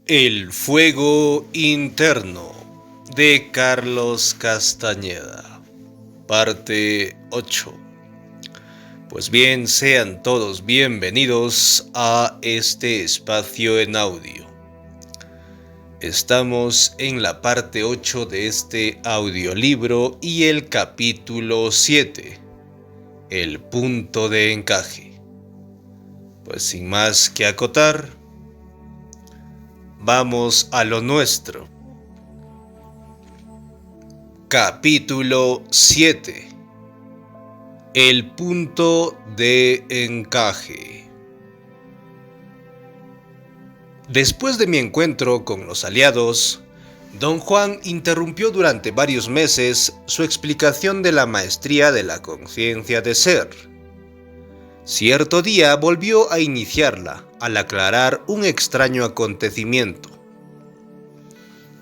El fuego interno de Carlos Castañeda, parte 8. Pues bien, sean todos bienvenidos a este espacio en audio. Estamos en la parte 8 de este audiolibro y el capítulo 7, el punto de encaje. Pues sin más que acotar, vamos a lo nuestro. Capítulo 7. El punto de encaje. Después de mi encuentro con los aliados, Don Juan interrumpió durante varios meses su explicación de la maestría de la conciencia de ser. Cierto día volvió a iniciarla al aclarar un extraño acontecimiento.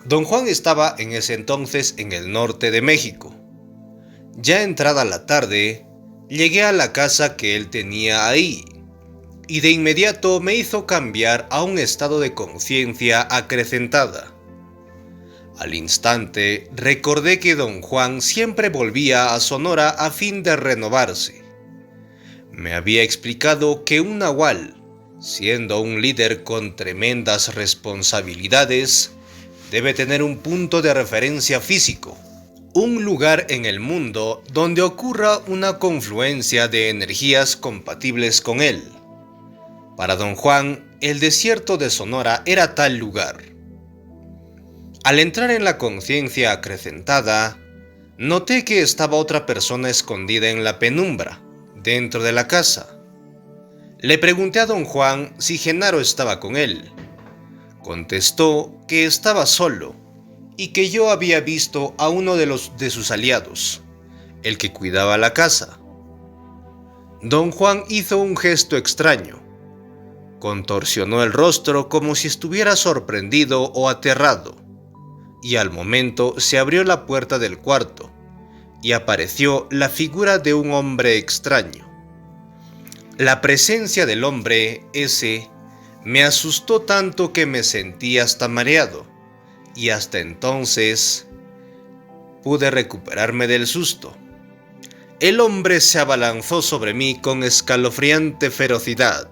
Don Juan estaba en ese entonces en el norte de México. Ya entrada la tarde, llegué a la casa que él tenía ahí, y de inmediato me hizo cambiar a un estado de conciencia acrecentada. Al instante recordé que Don Juan siempre volvía a Sonora a fin de renovarse. Me había explicado que un nahual, siendo un líder con tremendas responsabilidades, debe tener un punto de referencia físico, un lugar en el mundo donde ocurra una confluencia de energías compatibles con él. Para Don Juan, el desierto de Sonora era tal lugar. Al entrar en la conciencia acrecentada, noté que estaba otra persona escondida en la penumbra, dentro de la casa. Le pregunté a Don Juan si Genaro estaba con él. Contestó que estaba solo y que yo había visto a uno de sus aliados, el que cuidaba la casa. Don Juan hizo un gesto extraño. Contorsionó el rostro como si estuviera sorprendido o aterrado, y al momento se abrió la puerta del cuarto y apareció la figura de un hombre extraño. La presencia del hombre ese me asustó tanto que me sentí hasta mareado, y hasta entonces pude recuperarme del susto. El hombre se abalanzó sobre mí con escalofriante ferocidad.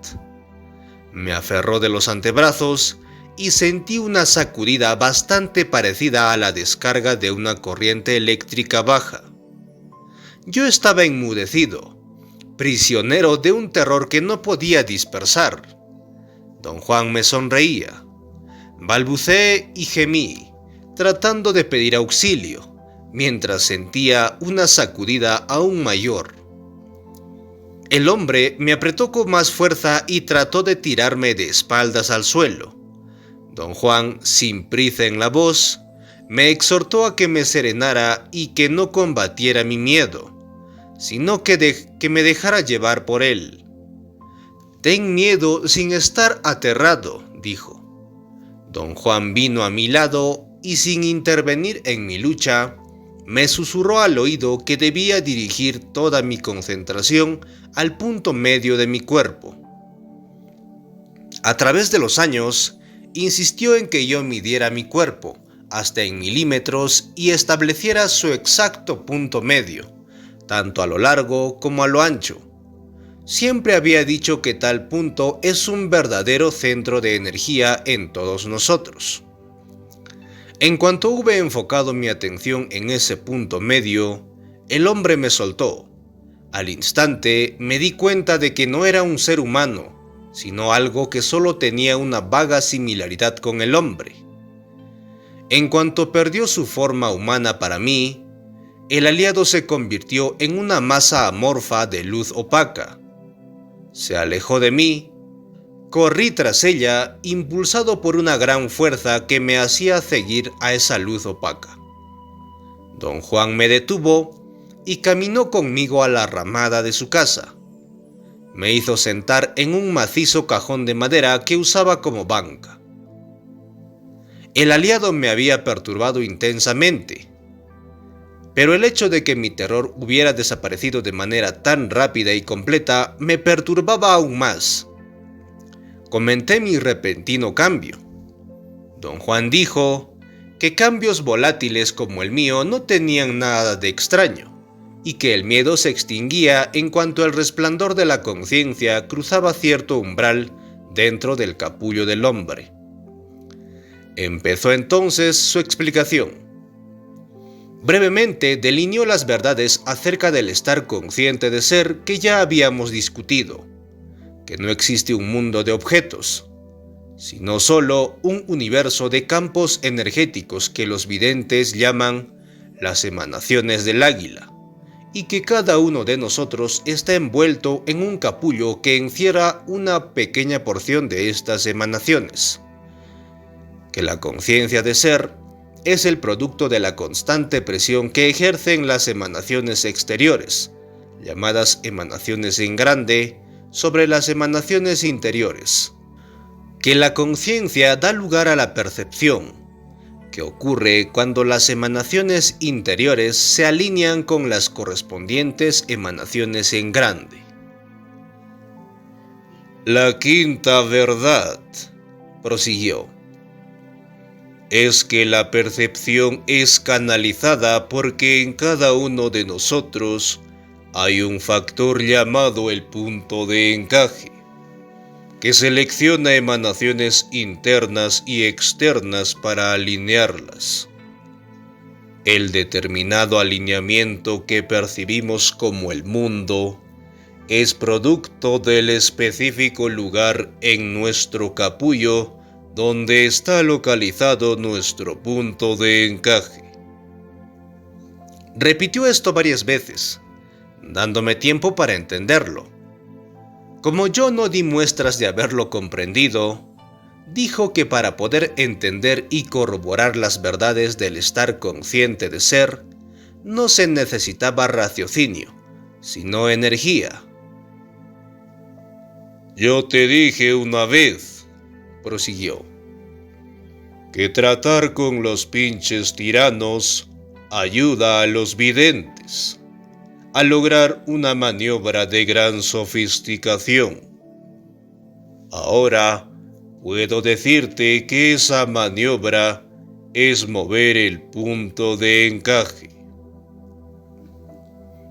Me aferró de los antebrazos y sentí una sacudida bastante parecida a la descarga de una corriente eléctrica baja. Yo estaba enmudecido, prisionero de un terror que no podía dispersar. Don Juan me sonreía. Balbuceé y gemí, tratando de pedir auxilio, mientras sentía una sacudida aún mayor. El hombre me apretó con más fuerza y trató de tirarme de espaldas al suelo. Don Juan, sin prisa en la voz, me exhortó a que me serenara y que no combatiera mi miedo, sino que me dejara llevar por él. «Ten miedo sin estar aterrado», dijo. Don Juan vino a mi lado y sin intervenir en mi lucha, me susurró al oído que debía dirigir toda mi concentración al punto medio de mi cuerpo. A través de los años, insistió en que yo midiera mi cuerpo hasta en milímetros y estableciera su exacto punto medio, tanto a lo largo como a lo ancho. Siempre había dicho que tal punto es un verdadero centro de energía en todos nosotros. En cuanto hube enfocado mi atención en ese punto medio, el hombre me soltó. Al instante me di cuenta de que no era un ser humano, sino algo que solo tenía una vaga similaridad con el hombre. En cuanto perdió su forma humana para mí, el aliado se convirtió en una masa amorfa de luz opaca. Se alejó de mí. Corrí tras ella, impulsado por una gran fuerza que me hacía seguir a esa luz opaca. Don Juan me detuvo y caminó conmigo a la ramada de su casa. Me hizo sentar en un macizo cajón de madera que usaba como banca. El aliado me había perturbado intensamente, pero el hecho de que mi terror hubiera desaparecido de manera tan rápida y completa me perturbaba aún más. Comenté mi repentino cambio. Don Juan dijo que cambios volátiles como el mío no tenían nada de extraño, y que el miedo se extinguía en cuanto el resplandor de la conciencia cruzaba cierto umbral dentro del capullo del hombre. Empezó entonces su explicación. Brevemente delineó las verdades acerca del estar consciente de ser que ya habíamos discutido, que no existe un mundo de objetos, sino solo un universo de campos energéticos que los videntes llaman las emanaciones del águila, y que cada uno de nosotros está envuelto en un capullo que encierra una pequeña porción de estas emanaciones, que la conciencia de ser es el producto de la constante presión que ejercen las emanaciones exteriores, llamadas emanaciones en grande, sobre las emanaciones interiores, que la conciencia da lugar a la percepción, que ocurre cuando las emanaciones interiores se alinean con las correspondientes emanaciones en grande. La quinta verdad, prosiguió, es que la percepción es canalizada porque en cada uno de nosotros hay un factor llamado el punto de encaje, que selecciona emanaciones internas y externas para alinearlas. El determinado alineamiento que percibimos como el mundo es producto del específico lugar en nuestro capullo donde está localizado nuestro punto de encaje. Repitió esto varias veces, dándome tiempo para entenderlo. Como yo no di muestras de haberlo comprendido, dijo que para poder entender y corroborar las verdades del estar consciente de ser, no se necesitaba raciocinio, sino energía. Yo te dije una vez, prosiguió, que tratar con los pinches tiranos ayuda a los videntes a lograr una maniobra de gran sofisticación. Ahora puedo decirte que esa maniobra es mover el punto de encaje.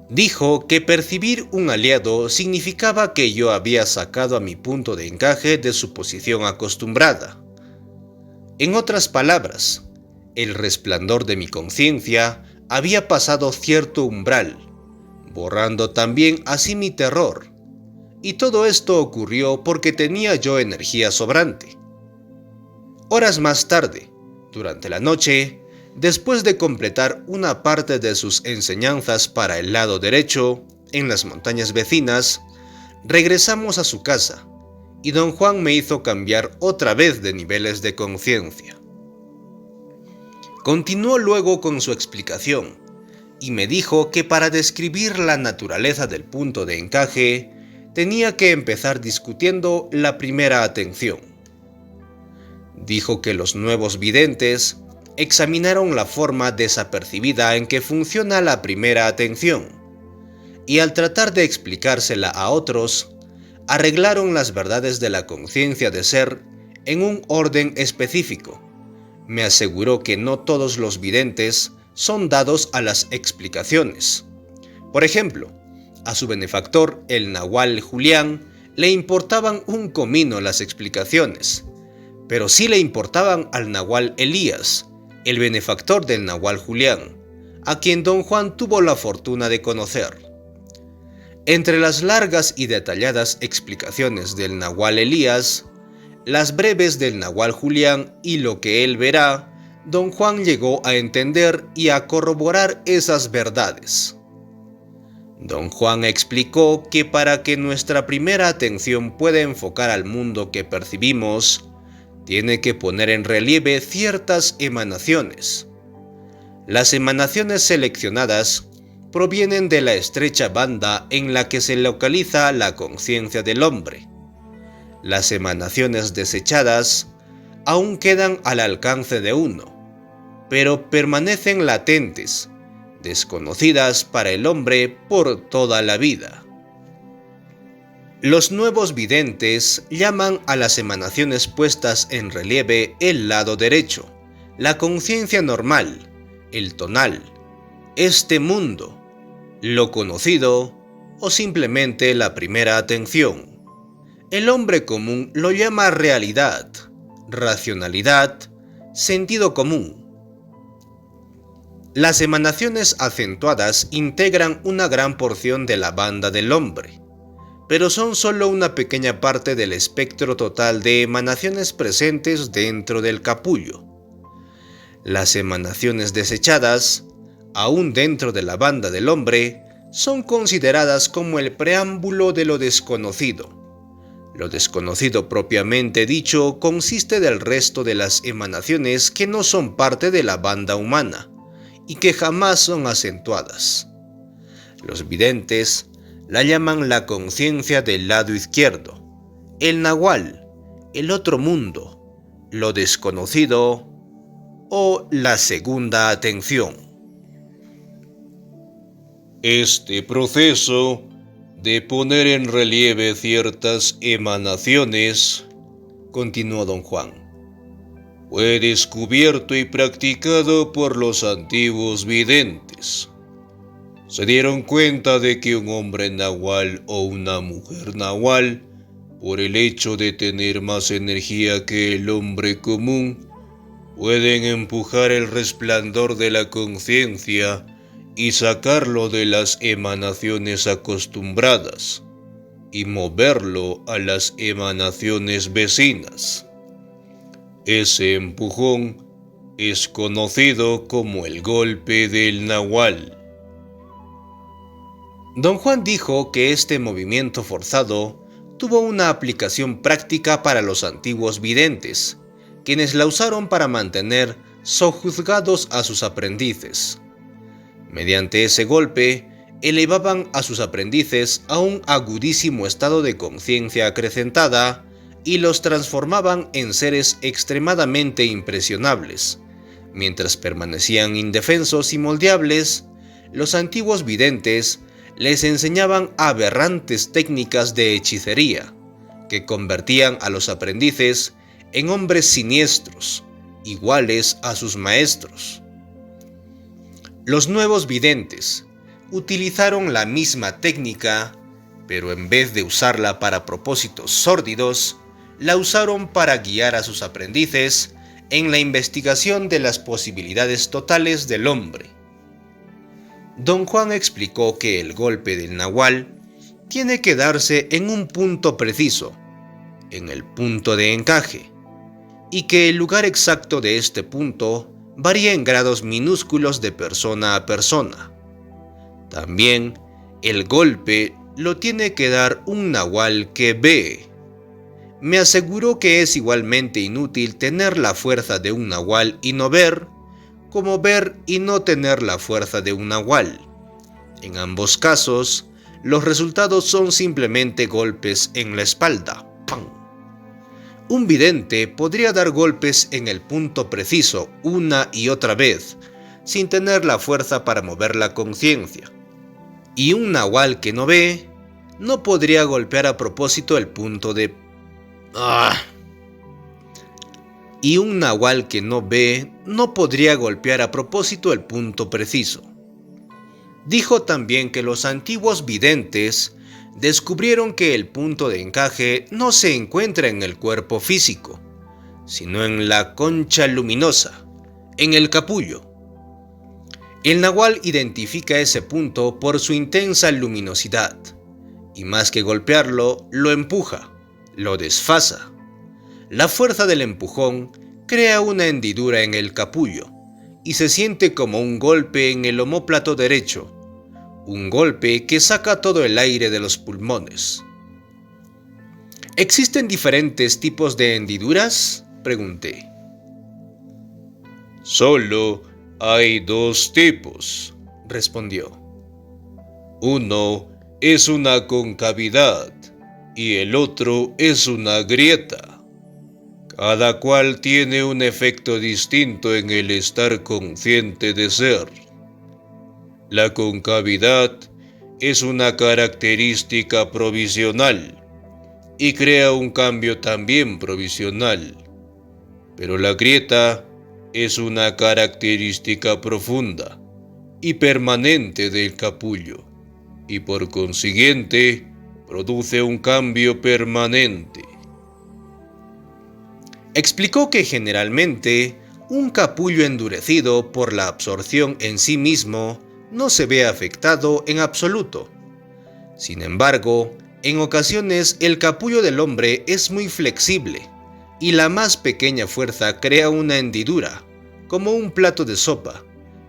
Dijo que percibir un aliado significaba que yo había sacado a mi punto de encaje de su posición acostumbrada. En otras palabras, el resplandor de mi conciencia había pasado cierto umbral, borrando también así mi terror, y todo esto ocurrió porque tenía yo energía sobrante. Horas más tarde, durante la noche, después de completar una parte de sus enseñanzas para el lado derecho, en las montañas vecinas, regresamos a su casa, y don Juan me hizo cambiar otra vez de niveles de conciencia. Continuó luego con su explicación, y me dijo que para describir la naturaleza del punto de encaje, tenía que empezar discutiendo la primera atención. Dijo que los nuevos videntes examinaron la forma desapercibida en que funciona la primera atención, y al tratar de explicársela a otros, arreglaron las verdades de la conciencia de ser en un orden específico. Me aseguró que no todos los videntes son dados a las explicaciones. Por ejemplo, a su benefactor, el nahual Julián, le importaban un comino las explicaciones, pero sí le importaban al nahual Elías, el benefactor del nahual Julián, a quien don Juan tuvo la fortuna de conocer. Entre las largas y detalladas explicaciones del nahual Elías, las breves del nahual Julián y lo que él verá, don Juan llegó a entender y a corroborar esas verdades. Don Juan explicó que para que nuestra primera atención pueda enfocar al mundo que percibimos, tiene que poner en relieve ciertas emanaciones. Las emanaciones seleccionadas provienen de la estrecha banda en la que se localiza la conciencia del hombre. Las emanaciones desechadas aún quedan al alcance de uno, pero permanecen latentes, desconocidas para el hombre por toda la vida. Los nuevos videntes llaman a las emanaciones puestas en relieve el lado derecho, la conciencia normal, el tonal, este mundo, lo conocido o simplemente la primera atención. El hombre común lo llama realidad, racionalidad, sentido común. Las emanaciones acentuadas integran una gran porción de la banda del hombre, pero son solo una pequeña parte del espectro total de emanaciones presentes dentro del capullo. Las emanaciones desechadas, aún dentro de la banda del hombre, son consideradas como el preámbulo de lo desconocido. Lo desconocido propiamente dicho consiste del resto de las emanaciones que no son parte de la banda humana y que jamás son acentuadas. Los videntes la llaman la conciencia del lado izquierdo, el nahual, el otro mundo, lo desconocido o la segunda atención. Este proceso de poner en relieve ciertas emanaciones, continuó don Juan, fue descubierto y practicado por los antiguos videntes. Se dieron cuenta de que un hombre nahual o una mujer nahual, por el hecho de tener más energía que el hombre común, pueden empujar el resplandor de la conciencia y sacarlo de las emanaciones acostumbradas y moverlo a las emanaciones vecinas. Ese empujón es conocido como el golpe del nahual. Don Juan dijo que este movimiento forzado tuvo una aplicación práctica para los antiguos videntes, quienes la usaron para mantener sojuzgados a sus aprendices. Mediante ese golpe, elevaban a sus aprendices a un agudísimo estado de conciencia acrecentada y los transformaban en seres extremadamente impresionables. Mientras permanecían indefensos y moldeables, los antiguos videntes les enseñaban aberrantes técnicas de hechicería, que convertían a los aprendices en hombres siniestros, iguales a sus maestros. Los nuevos videntes utilizaron la misma técnica, pero en vez de usarla para propósitos sórdidos, la usaron para guiar a sus aprendices en la investigación de las posibilidades totales del hombre. Don Juan explicó que el golpe del nahual tiene que darse en un punto preciso, en el punto de encaje, y que el lugar exacto de este punto varía en grados minúsculos de persona a persona. También, el golpe lo tiene que dar un nahual que ve. Me aseguró que es igualmente inútil tener la fuerza de un nahual y no ver, como ver y no tener la fuerza de un nahual. En ambos casos, los resultados son simplemente golpes en la espalda. ¡Pam! Un vidente podría dar golpes en el punto preciso una y otra vez, sin tener la fuerza para mover la conciencia. Y un nahual que no ve, no podría golpear a propósito el punto de... Y un nahual que no ve, no podría golpear a propósito el punto preciso. Dijo también que los antiguos videntes descubrieron que el punto de encaje no se encuentra en el cuerpo físico, sino en la concha luminosa, en el capullo. El nahual identifica ese punto por su intensa luminosidad, y más que golpearlo, lo empuja, lo desfasa. La fuerza del empujón crea una hendidura en el capullo, y se siente como un golpe en el omóplato derecho, un golpe que saca todo el aire de los pulmones. ¿Existen diferentes tipos de hendiduras?, pregunté. Solo hay dos tipos, respondió. Uno es una concavidad y el otro es una grieta. Cada cual tiene un efecto distinto en el estar consciente de ser. La concavidad es una característica provisional y crea un cambio también provisional. Pero la grieta es una característica profunda y permanente del capullo, y por consiguiente produce un cambio permanente. Explicó que generalmente un capullo endurecido por la absorción en sí mismo no se ve afectado en absoluto. Sin embargo, en ocasiones el capullo del hombre es muy flexible y la más pequeña fuerza crea una hendidura, como un plato de sopa,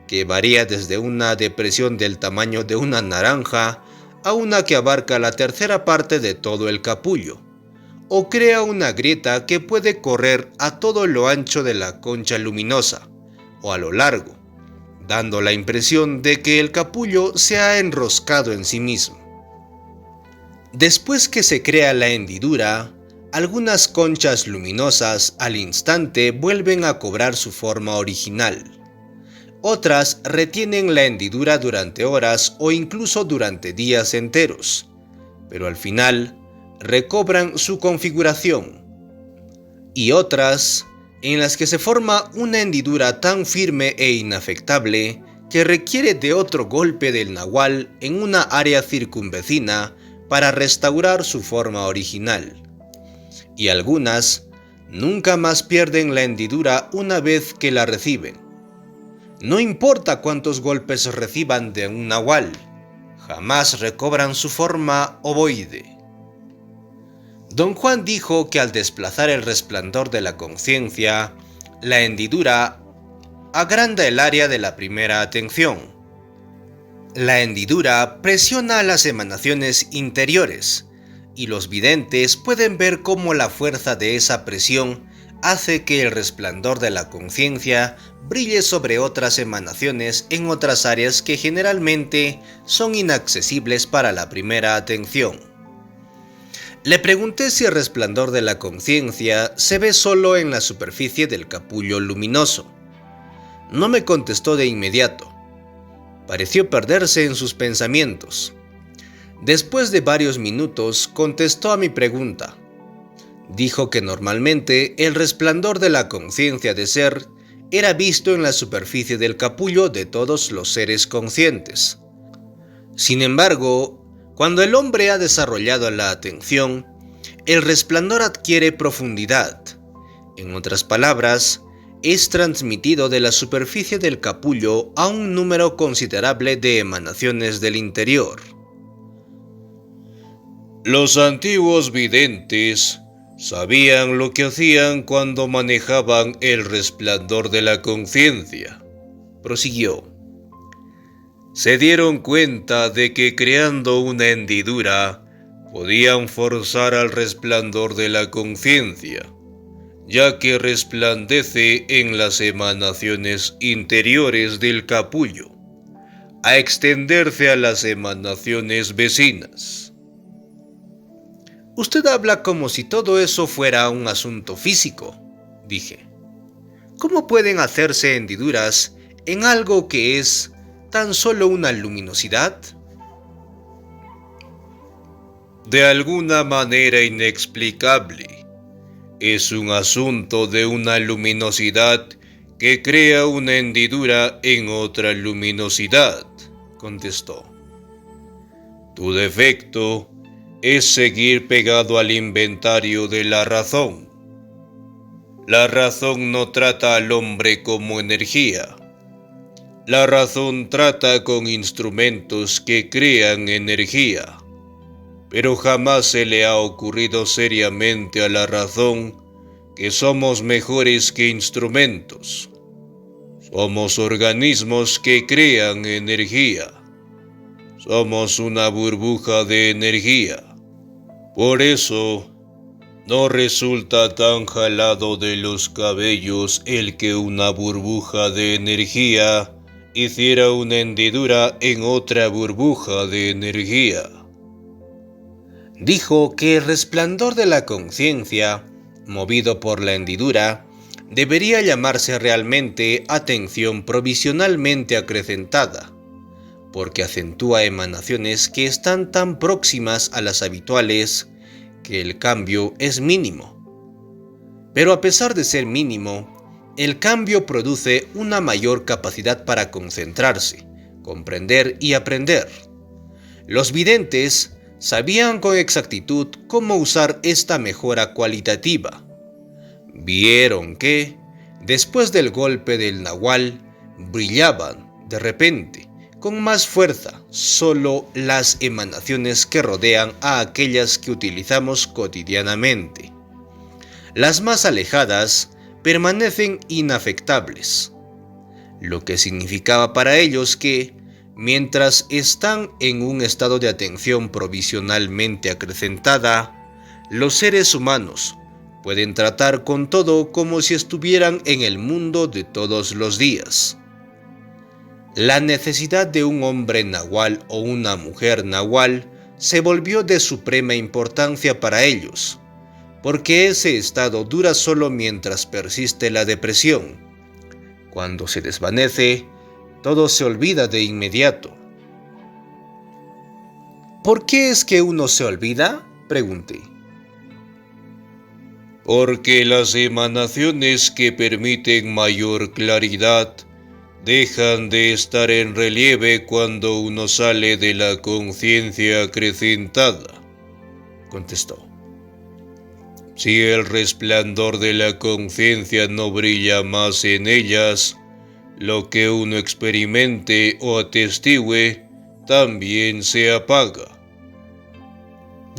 que varía desde una depresión del tamaño de una naranja a una que abarca la tercera parte de todo el capullo, o crea una grieta que puede correr a todo lo ancho de la concha luminosa o a lo largo, dando la impresión de que el capullo se ha enroscado en sí mismo. Después que se crea la hendidura, algunas conchas luminosas al instante vuelven a cobrar su forma original. Otras retienen la hendidura durante horas o incluso durante días enteros, pero al final recobran su configuración. Y otras, en las que se forma una hendidura tan firme e inafectable que requiere de otro golpe del nahual en una área circunvecina para restaurar su forma original. Y algunas nunca más pierden la hendidura una vez que la reciben. No importa cuántos golpes reciban de un nahual, jamás recobran su forma ovoide. Don Juan dijo que al desplazar el resplandor de la conciencia, la hendidura agranda el área de la primera atención. La hendidura presiona las emanaciones interiores, y los videntes pueden ver cómo la fuerza de esa presión hace que el resplandor de la conciencia brille sobre otras emanaciones en otras áreas que generalmente son inaccesibles para la primera atención. Le pregunté si el resplandor de la conciencia se ve solo en la superficie del capullo luminoso. No me contestó de inmediato. Pareció perderse en sus pensamientos. Después de varios minutos contestó a mi pregunta. Dijo que normalmente el resplandor de la conciencia de ser era visto en la superficie del capullo de todos los seres conscientes. Sin embargo, cuando el hombre ha desarrollado la atención, el resplandor adquiere profundidad. En otras palabras, es transmitido de la superficie del capullo a un número considerable de emanaciones del interior. Los antiguos videntes sabían lo que hacían cuando manejaban el resplandor de la conciencia, prosiguió. Se dieron cuenta de que creando una hendidura podían forzar al resplandor de la conciencia, ya que resplandece en las emanaciones interiores del capullo, a extenderse a las emanaciones vecinas. Usted habla como si todo eso fuera un asunto físico, dije. ¿Cómo pueden hacerse hendiduras en algo que es tan solo una luminosidad? De alguna manera inexplicable, es un asunto de una luminosidad que crea una hendidura en otra luminosidad, contestó. Tu defecto es seguir pegado al inventario de la razón. La razón no trata al hombre como energía. La razón trata con instrumentos que crean energía, pero jamás se le ha ocurrido seriamente a la razón que somos mejores que instrumentos. Somos organismos que crean energía. Somos una burbuja de energía. Por eso, no resulta tan jalado de los cabellos el que una burbuja de energía hiciera una hendidura en otra burbuja de energía. Dijo que el resplandor de la conciencia, movido por la hendidura, debería llamarse realmente atención provisionalmente acrecentada, porque acentúa emanaciones que están tan próximas a las habituales que el cambio es mínimo. Pero a pesar de ser mínimo, el cambio produce una mayor capacidad para concentrarse, comprender y aprender. Los videntes sabían con exactitud cómo usar esta mejora cualitativa. Vieron que, después del golpe del nahual, brillaban, de repente, con más fuerza, solo las emanaciones que rodean a aquellas que utilizamos cotidianamente. Las más alejadas permanecen inafectables, lo que significaba para ellos que, mientras están en un estado de atención provisionalmente acrecentada, los seres humanos pueden tratar con todo como si estuvieran en el mundo de todos los días. La necesidad de un hombre nahual o una mujer nahual se volvió de suprema importancia para ellos, porque ese estado dura solo mientras persiste la depresión. Cuando se desvanece, todo se olvida de inmediato. ¿Por qué es que uno se olvida?, pregunté. Porque las emanaciones que permiten mayor claridad dejan de estar en relieve cuando uno sale de la conciencia acrecentada, contestó. Si el resplandor de la conciencia no brilla más en ellas, lo que uno experimente o atestigue también se apaga.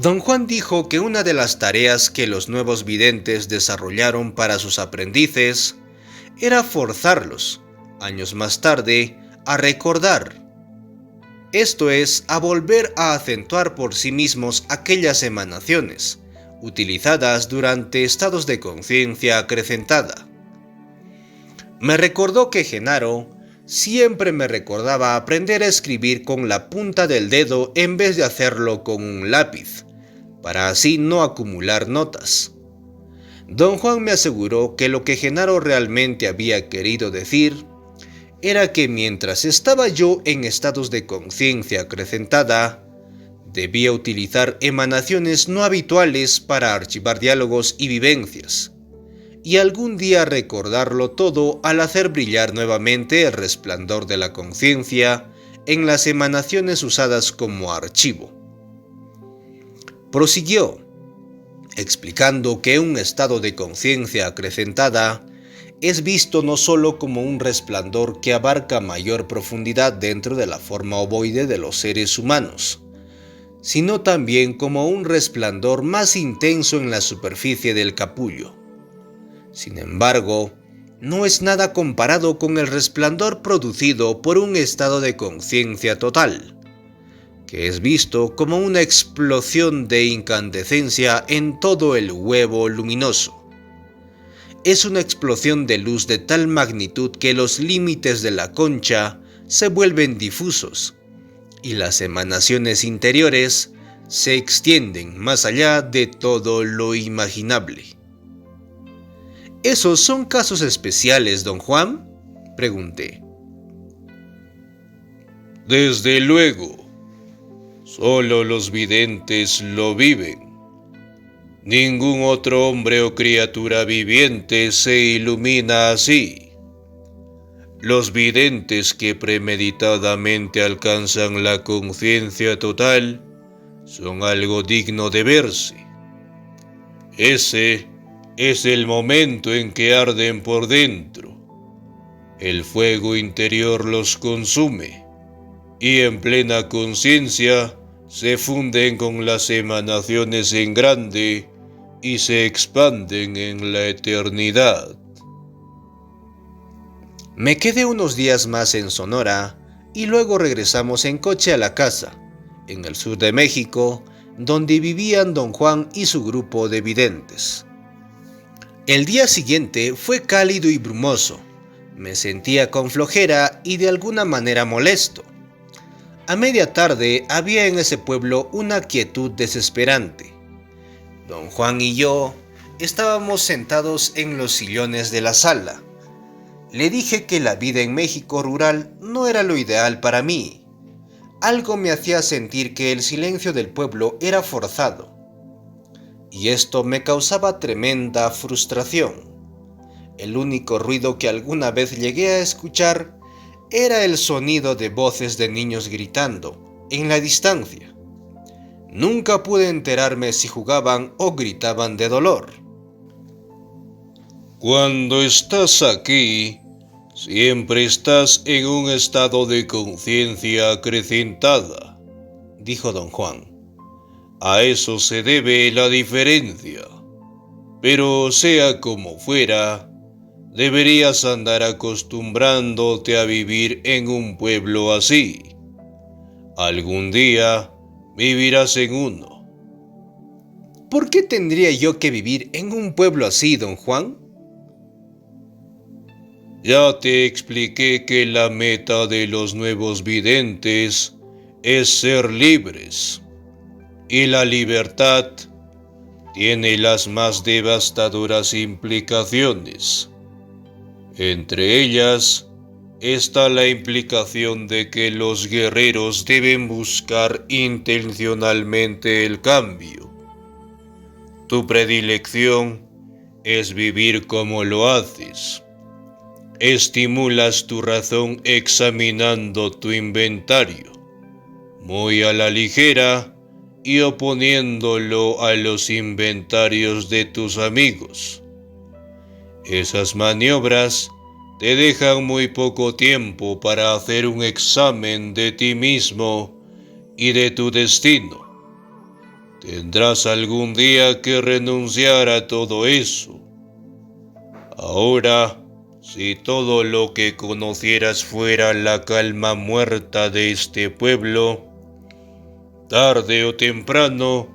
Don Juan dijo que una de las tareas que los nuevos videntes desarrollaron para sus aprendices era forzarlos, años más tarde, a recordar. Esto es, a volver a acentuar por sí mismos aquellas emanaciones, utilizadas durante estados de conciencia acrecentada. Me recordó que Genaro siempre me recordaba aprender a escribir con la punta del dedo en vez de hacerlo con un lápiz, para así no acumular notas. Don Juan me aseguró que lo que Genaro realmente había querido decir era que mientras estaba yo en estados de conciencia acrecentada, debía utilizar emanaciones no habituales para archivar diálogos y vivencias, y algún día recordarlo todo al hacer brillar nuevamente el resplandor de la conciencia en las emanaciones usadas como archivo. Prosiguió, explicando que un estado de conciencia acrecentada es visto no solo como un resplandor que abarca mayor profundidad dentro de la forma ovoide de los seres humanos, sino también como un resplandor más intenso en la superficie del capullo. Sin embargo, no es nada comparado con el resplandor producido por un estado de conciencia total, que es visto como una explosión de incandescencia en todo el huevo luminoso. Es una explosión de luz de tal magnitud que los límites de la concha se vuelven difusos y las emanaciones interiores se extienden más allá de todo lo imaginable. ¿Esos son casos especiales, don Juan?, pregunté. Desde luego, solo los videntes lo viven. Ningún otro hombre o criatura viviente se ilumina así. Los videntes que premeditadamente alcanzan la conciencia total son algo digno de verse. Ese es el momento en que arden por dentro. El fuego interior los consume y en plena conciencia se funden con las emanaciones en grande y se expanden en la eternidad. Me quedé unos días más en Sonora y luego regresamos en coche a la casa, en el sur de México, donde vivían don Juan y su grupo de videntes. El día siguiente fue cálido y brumoso. Me sentía con flojera y de alguna manera molesto. A media tarde había en ese pueblo una quietud desesperante. Don Juan y yo estábamos sentados en los sillones de la sala. Le dije que la vida en México rural no era lo ideal para mí. Algo me hacía sentir que el silencio del pueblo era forzado. y esto me causaba tremenda frustración. El único ruido que alguna vez llegué a escuchar era el sonido de voces de niños gritando en la distancia. Nunca pude enterarme si jugaban o gritaban de dolor. Cuando estás aquí, siempre estás en un estado de conciencia acrecentada, dijo don Juan. A eso se debe la diferencia. Pero sea como fuera, deberías andar acostumbrándote a vivir en un pueblo así. Algún día vivirás en uno. ¿Por qué tendría yo que vivir en un pueblo así, don Juan? Ya te expliqué que la meta de los nuevos videntes es ser libres. Y la libertad tiene las más devastadoras implicaciones. Entre ellas está la implicación de que los guerreros deben buscar intencionalmente el cambio. Tu predilección es vivir como lo haces. Estimulas tu razón examinando tu inventario, muy a la ligera, y oponiéndolo a los inventarios de tus amigos. Esas maniobras te dejan muy poco tiempo para hacer un examen de ti mismo y de tu destino. Tendrás algún día que renunciar a todo eso. Ahora, si todo lo que conocieras fuera la calma muerta de este pueblo, tarde o temprano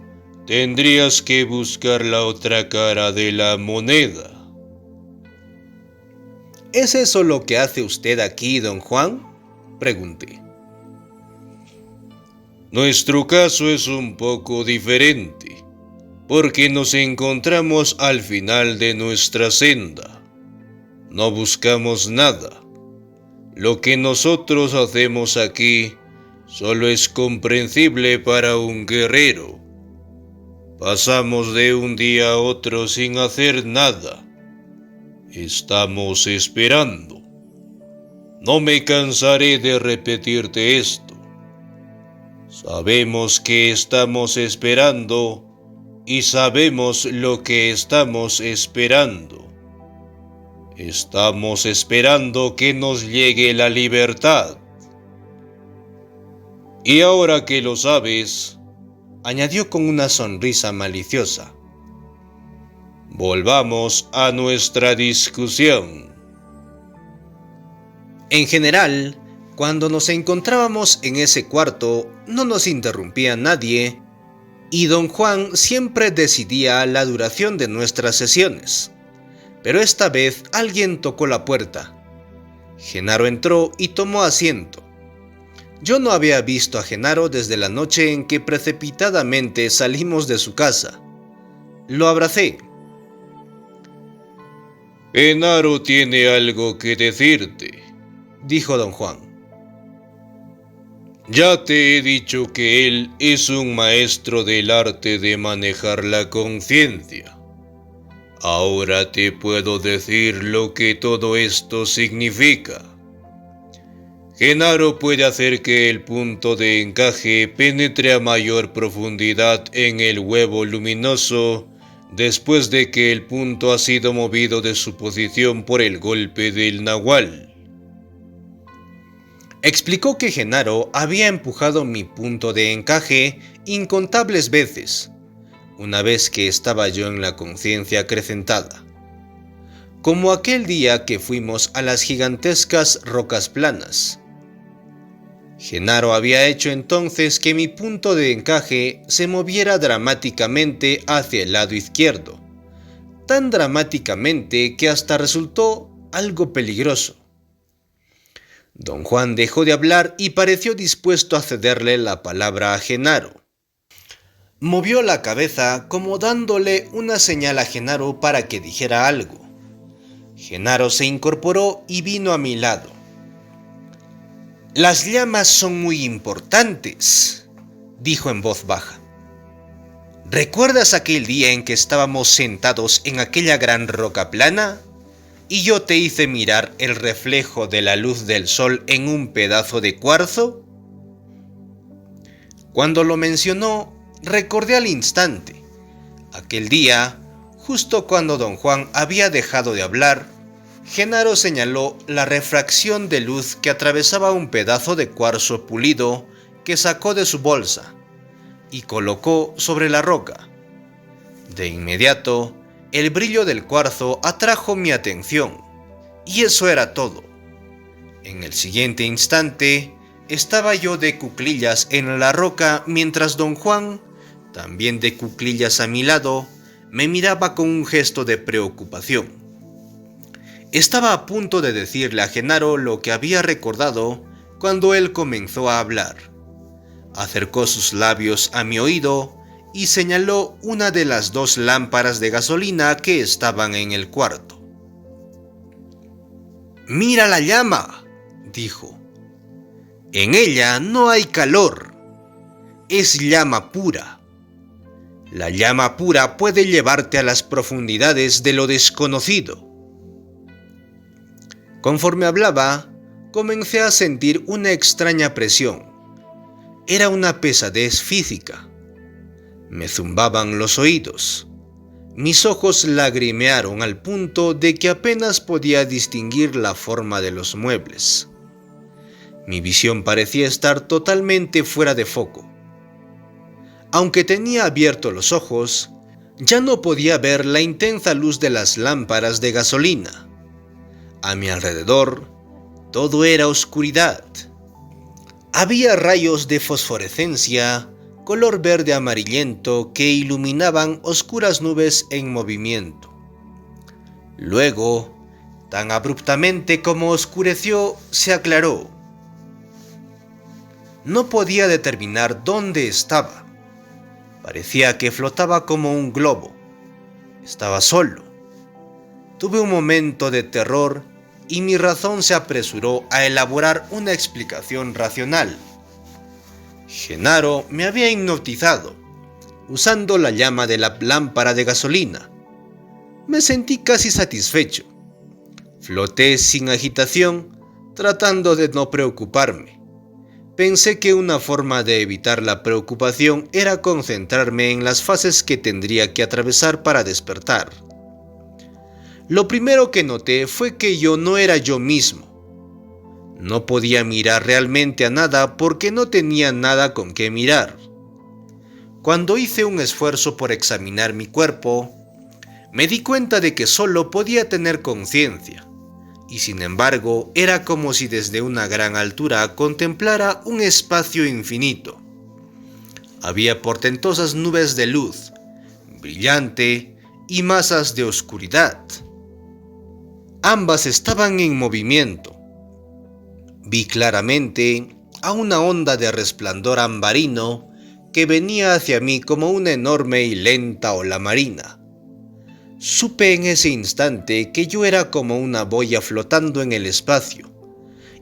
tendrías que buscar la otra cara de la moneda. ¿Es eso lo que hace usted aquí, don Juan?, pregunté. Nuestro caso es un poco diferente, porque nos encontramos al final de nuestra senda. No buscamos nada. Lo que nosotros hacemos aquí solo es comprensible para un guerrero. Pasamos de un día a otro sin hacer nada. Estamos esperando. No me cansaré de repetirte esto. Sabemos que estamos esperando y sabemos lo que estamos esperando. Estamos esperando que nos llegue la libertad. Y ahora que lo sabes, añadió con una sonrisa maliciosa, volvamos a nuestra discusión. En general, cuando nos encontrábamos en ese cuarto, no nos interrumpía nadie, y don Juan siempre decidía la duración de nuestras sesiones. Pero esta vez alguien tocó la puerta. Genaro entró y tomó asiento. Yo no había visto a Genaro desde la noche en que precipitadamente salimos de su casa. Lo abracé. Genaro tiene algo que decirte, dijo don Juan. Ya te he dicho que él es un maestro del arte de manejar la conciencia. Ahora te puedo decir lo que todo esto significa. Genaro puede hacer que el punto de encaje penetre a mayor profundidad en el huevo luminoso después de que el punto ha sido movido de su posición por el golpe del nahual. Explicó que Genaro había empujado mi punto de encaje incontables veces, una vez que estaba yo en la conciencia acrecentada. Como aquel día que fuimos a las gigantescas rocas planas. Genaro había hecho entonces que mi punto de encaje se moviera dramáticamente hacia el lado izquierdo, tan dramáticamente que hasta resultó algo peligroso. Don Juan dejó de hablar y pareció dispuesto a cederle la palabra a Genaro. Movió la cabeza como dándole una señal a Genaro para que dijera algo. Genaro se incorporó y vino a mi lado. «Las llamas son muy importantes», dijo en voz baja. ¿Recuerdas aquel día en que estábamos sentados en aquella gran roca plana? Y yo te hice mirar el reflejo de la luz del sol en un pedazo de cuarzo. Cuando lo mencionó, recordé al instante. Aquel día, justo cuando don Juan había dejado de hablar, Genaro señaló la refracción de luz que atravesaba un pedazo de cuarzo pulido que sacó de su bolsa y colocó sobre la roca. De inmediato, el brillo del cuarzo atrajo mi atención, y eso era todo. En el siguiente instante, estaba yo de cuclillas en la roca mientras don Juan, también de cuclillas a mi lado, me miraba con un gesto de preocupación. Estaba a punto de decirle a Genaro lo que había recordado cuando él comenzó a hablar. Acercó sus labios a mi oído y señaló una de las 2 lámparas de gasolina que estaban en el cuarto. «¡Mira la llama!», dijo. «En ella no hay calor. Es llama pura. La llama pura puede llevarte a las profundidades de lo desconocido». Conforme hablaba, comencé a sentir una extraña presión. Era una pesadez física. Me zumbaban los oídos. Mis ojos lagrimearon al punto de que apenas podía distinguir la forma de los muebles. Mi visión parecía estar totalmente fuera de foco. Aunque tenía abiertos los ojos, ya no podía ver la intensa luz de las lámparas de gasolina. A mi alrededor, todo era oscuridad. Había rayos de fosforescencia color verde amarillento que iluminaban oscuras nubes en movimiento. Luego, tan abruptamente como oscureció, se aclaró. No podía determinar dónde estaba. Parecía que flotaba como un globo. Estaba solo. Tuve un momento de terror y mi razón se apresuró a elaborar una explicación racional. Genaro me había hipnotizado, usando la llama de la lámpara de gasolina. Me sentí casi satisfecho. Floté sin agitación, tratando de no preocuparme. Pensé que una forma de evitar la preocupación era concentrarme en las fases que tendría que atravesar para despertar. Lo primero que noté fue que yo no era yo mismo. No podía mirar realmente a nada porque no tenía nada con qué mirar. Cuando hice un esfuerzo por examinar mi cuerpo, me di cuenta de que solo podía tener conciencia, y sin embargo era como si desde una gran altura contemplara un espacio infinito. Había portentosas nubes de luz, brillante, y masas de oscuridad. Ambas estaban en movimiento. Vi claramente a una onda de resplandor ambarino que venía hacia mí como una enorme y lenta ola marina. Supe en ese instante que yo era como una boya flotando en el espacio,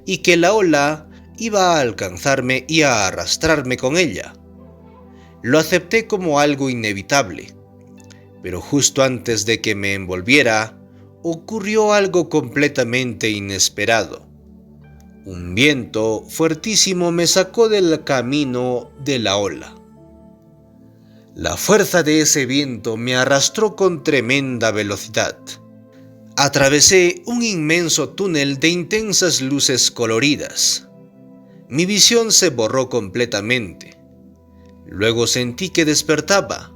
y que la ola iba a alcanzarme y a arrastrarme con ella. Lo acepté como algo inevitable, pero justo antes de que me envolviera, ocurrió algo completamente inesperado. Un viento fuertísimo me sacó del camino de la ola. La fuerza de ese viento me arrastró con tremenda velocidad. Atravesé un inmenso túnel de intensas luces coloridas. Mi visión se borró completamente. Luego sentí que despertaba,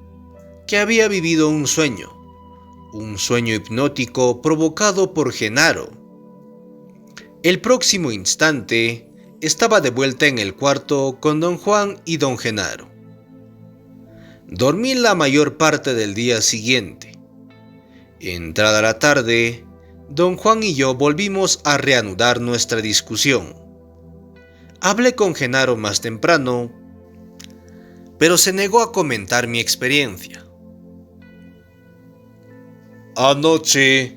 que había vivido un sueño hipnótico provocado por Genaro. El próximo instante, estaba de vuelta en el cuarto con don Juan y don Genaro. Dormí la mayor parte del día siguiente. Entrada la tarde, don Juan y yo volvimos a reanudar nuestra discusión. Hablé con Genaro más temprano, pero se negó a comentar mi experiencia. Anoche,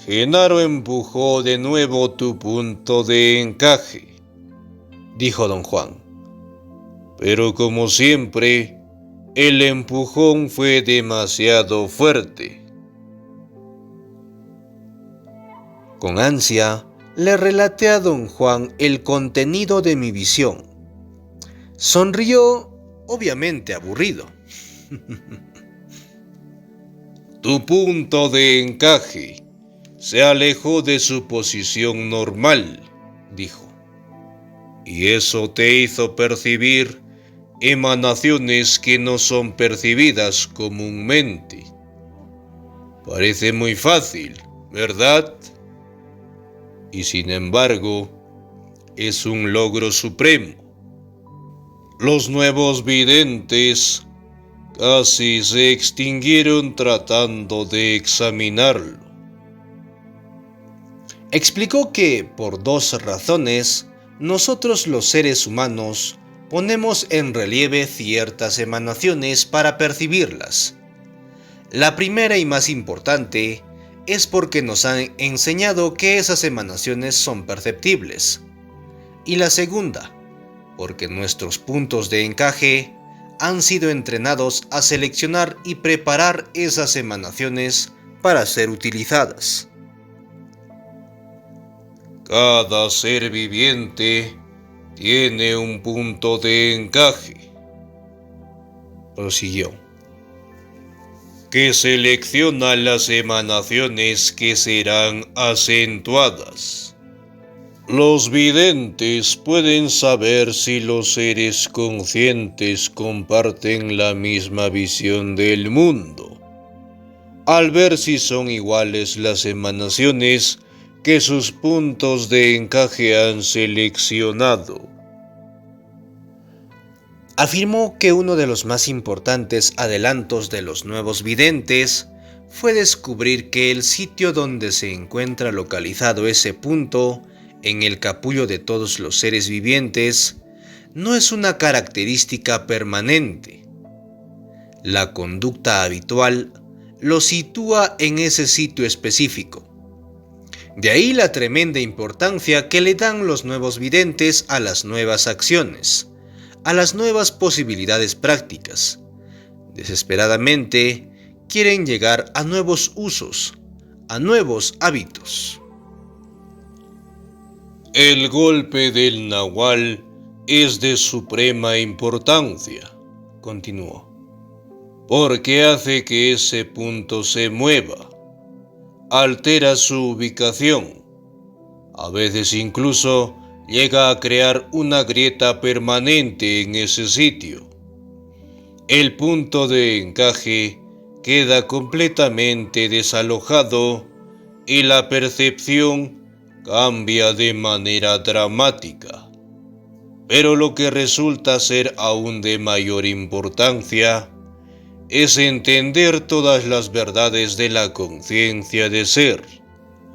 Genaro empujó de nuevo tu punto de encaje, dijo don Juan. Pero como siempre, El empujón fue demasiado fuerte. Con ansia, le relaté a don Juan el contenido de mi visión. Sonrió, obviamente aburrido. Tu punto de encaje se alejó de su posición normal, dijo, y eso te hizo percibir emanaciones que no son percibidas comúnmente. Parece muy fácil, ¿verdad? Y sin embargo, es un logro supremo. Los nuevos videntes casi se extinguieron tratando de examinarlo. Explicó que, por dos razones, nosotros los seres humanos ponemos en relieve ciertas emanaciones para percibirlas. La primera y más importante es porque nos han enseñado que esas emanaciones son perceptibles. Y la segunda, porque nuestros puntos de encaje han sido entrenados a seleccionar y preparar esas emanaciones para ser utilizadas. Cada ser viviente tiene un punto de encaje, prosiguió, que selecciona las emanaciones que serán acentuadas. Los videntes pueden saber si los seres conscientes comparten la misma visión del mundo, al ver si son iguales las emanaciones que sus puntos de encaje han seleccionado. Afirmó que uno de los más importantes adelantos de los nuevos videntes fue descubrir que el sitio donde se encuentra localizado ese punto en el capullo de todos los seres vivientes no es una característica permanente. La conducta habitual lo sitúa en ese sitio específico. De ahí la tremenda importancia que le dan los nuevos videntes a las nuevas acciones, a las nuevas posibilidades prácticas. Desesperadamente quieren llegar a nuevos usos, a nuevos hábitos. El golpe del nahual es de suprema importancia, continuó, porque hace que ese punto se mueva. Altera su ubicación, a veces incluso llega a crear una grieta permanente en ese sitio. El punto de encaje queda completamente desalojado y la percepción cambia de manera dramática. Pero lo que resulta ser aún de mayor importancia es entender todas las verdades de la conciencia de ser.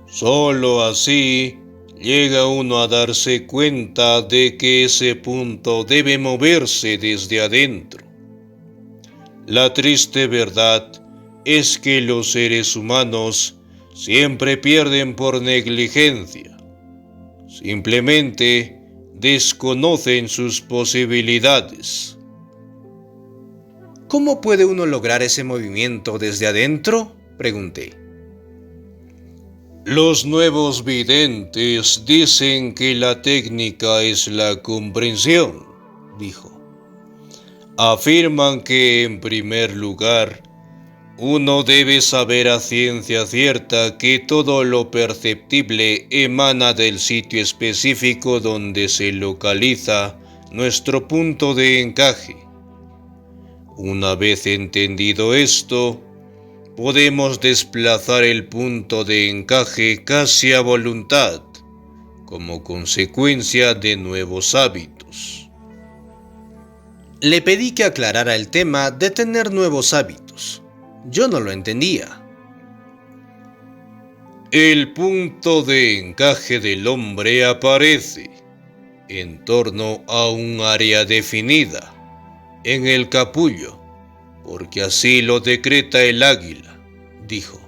Solo así llega uno a darse cuenta de que ese punto debe moverse desde adentro. La triste verdad es que los seres humanos siempre pierden por negligencia. Simplemente desconocen sus posibilidades. ¿Cómo puede uno lograr ese movimiento desde adentro?, pregunté. Los nuevos videntes dicen que la técnica es la comprensión, dijo. Afirman que, en primer lugar, uno debe saber a ciencia cierta que todo lo perceptible emana del sitio específico donde se localiza nuestro punto de encaje. Una vez entendido esto, podemos desplazar el punto de encaje casi a voluntad, como consecuencia de nuevos hábitos. Le pedí que aclarara el tema de tener nuevos hábitos. Yo no lo entendía. El punto de encaje del hombre aparece en torno a un área definida, en el capullo, porque así lo decreta el águila, dijo.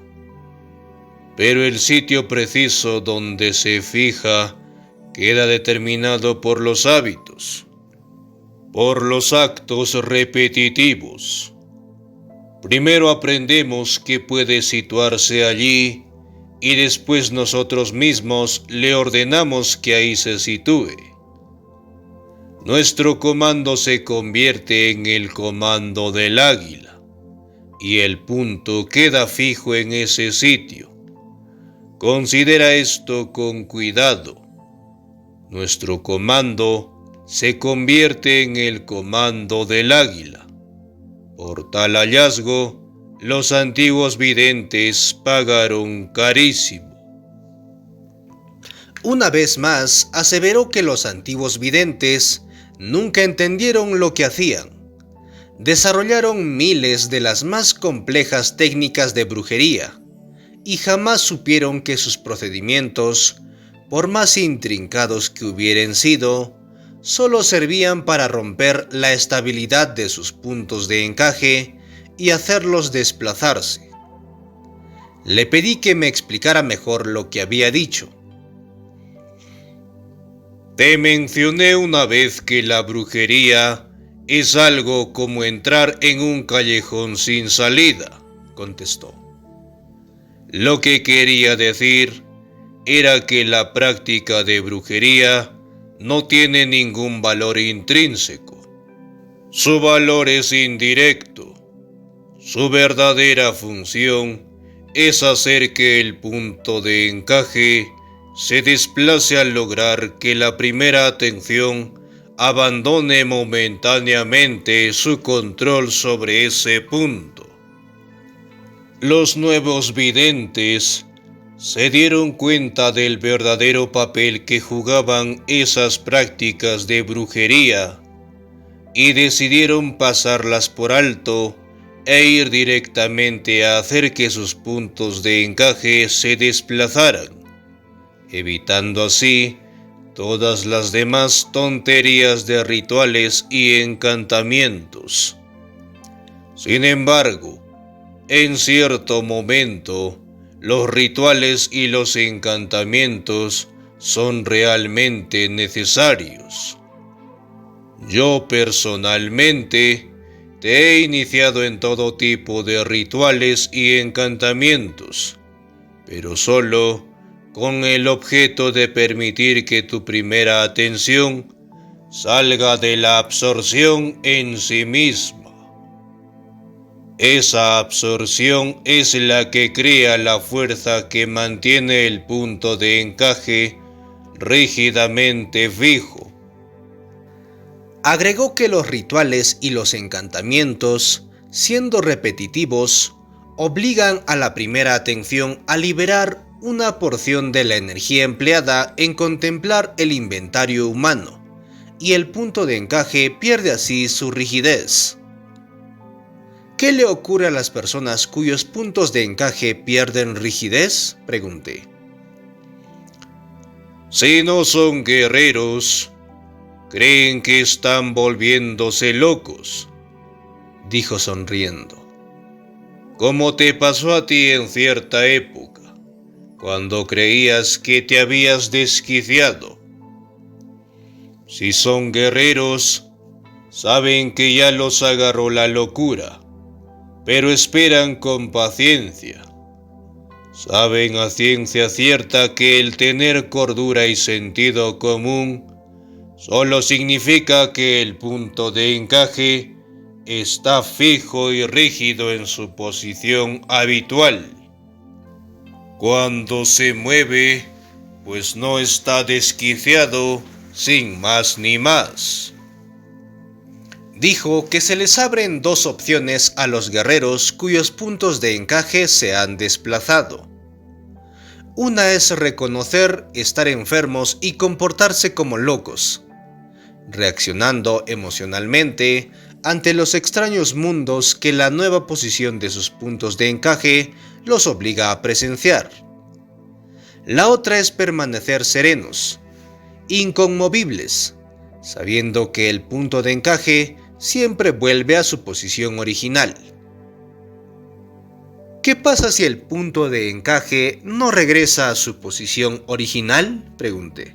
Pero el sitio preciso donde se fija queda determinado por los hábitos. Por los actos repetitivos. Primero aprendemos que puede situarse allí y después nosotros mismos le ordenamos que ahí se sitúe. Nuestro comando se convierte en el comando del águila y el punto queda fijo en ese sitio. Considera esto con cuidado. Nuestro comando se convierte en el comando del águila. Por tal hallazgo, los antiguos videntes pagaron carísimo. Una vez más, aseveró que los antiguos videntes nunca entendieron lo que hacían. Desarrollaron miles de las más complejas técnicas de brujería y jamás supieron que sus procedimientos, por más intrincados que hubieran sido, solo servían para romper la estabilidad de sus puntos de encaje y hacerlos desplazarse. Le pedí que me explicara mejor lo que había dicho. Te mencioné una vez que la brujería es algo como entrar en un callejón sin salida, contestó. Lo que quería decir era que la práctica de brujería no tiene ningún valor intrínseco. Su valor es indirecto. Su verdadera función es hacer que el punto de encaje se desplace al lograr que la primera atención abandone momentáneamente su control sobre ese punto. Los nuevos videntes se dieron cuenta del verdadero papel que jugaban esas prácticas de brujería y decidieron pasarlas por alto e ir directamente a hacer que sus puntos de encaje se desplazaran, evitando así todas las demás tonterías de rituales y encantamientos. Sin embargo, en cierto momento, los rituales y los encantamientos son realmente necesarios. Yo personalmente te he iniciado en todo tipo de rituales y encantamientos, pero solo con el objeto de permitir que tu primera atención salga de la absorción en sí misma. Esa absorción es la que crea la fuerza que mantiene el punto de encaje rígidamente fijo. Agregó que los rituales y los encantamientos, siendo repetitivos, obligan a la primera atención a liberar una porción de la energía empleada en contemplar el inventario humano, y el punto de encaje pierde así su rigidez. ¿Qué le ocurre a las personas cuyos puntos de encaje pierden rigidez?, pregunté. Si no son guerreros, creen que están volviéndose locos, dijo sonriendo. Como te pasó a ti en cierta época, cuando creías que te habías desquiciado. Si son guerreros, saben que ya los agarró la locura, pero esperan con paciencia. Saben a ciencia cierta que el tener cordura y sentido común solo significa que el punto de encaje está fijo y rígido en su posición habitual. Cuando se mueve, pues no está desquiciado, sin más ni más. Dijo que se les abren dos opciones a los guerreros cuyos puntos de encaje se han desplazado. Una es reconocer estar enfermos y comportarse como locos, reaccionando emocionalmente ante los extraños mundos que la nueva posición de sus puntos de encaje los obliga a presenciar. La otra es permanecer serenos, inconmovibles, sabiendo que el punto de encaje siempre vuelve a su posición original. ¿Qué pasa si el punto de encaje no regresa a su posición original?, pregunté.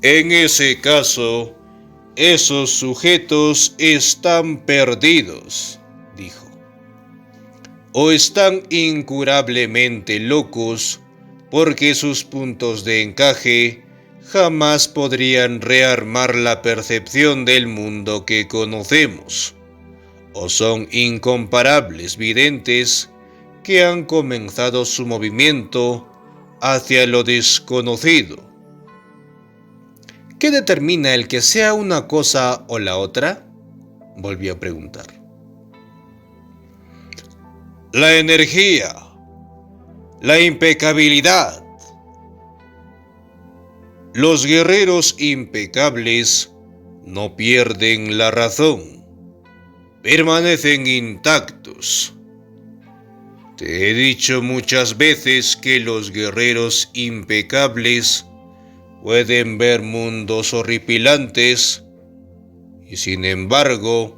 En ese caso, esos sujetos están perdidos, dijo. O están incurablemente locos porque sus puntos de encaje jamás podrían rearmar la percepción del mundo que conocemos, o son incomparables videntes que han comenzado su movimiento hacia lo desconocido. ¿Qué determina el que sea una cosa o la otra?, volvió a preguntar. La energía, la impecabilidad. Los guerreros impecables no pierden la razón, permanecen intactos. Te he dicho muchas veces que los guerreros impecables pueden ver mundos horripilantes y sin embargo,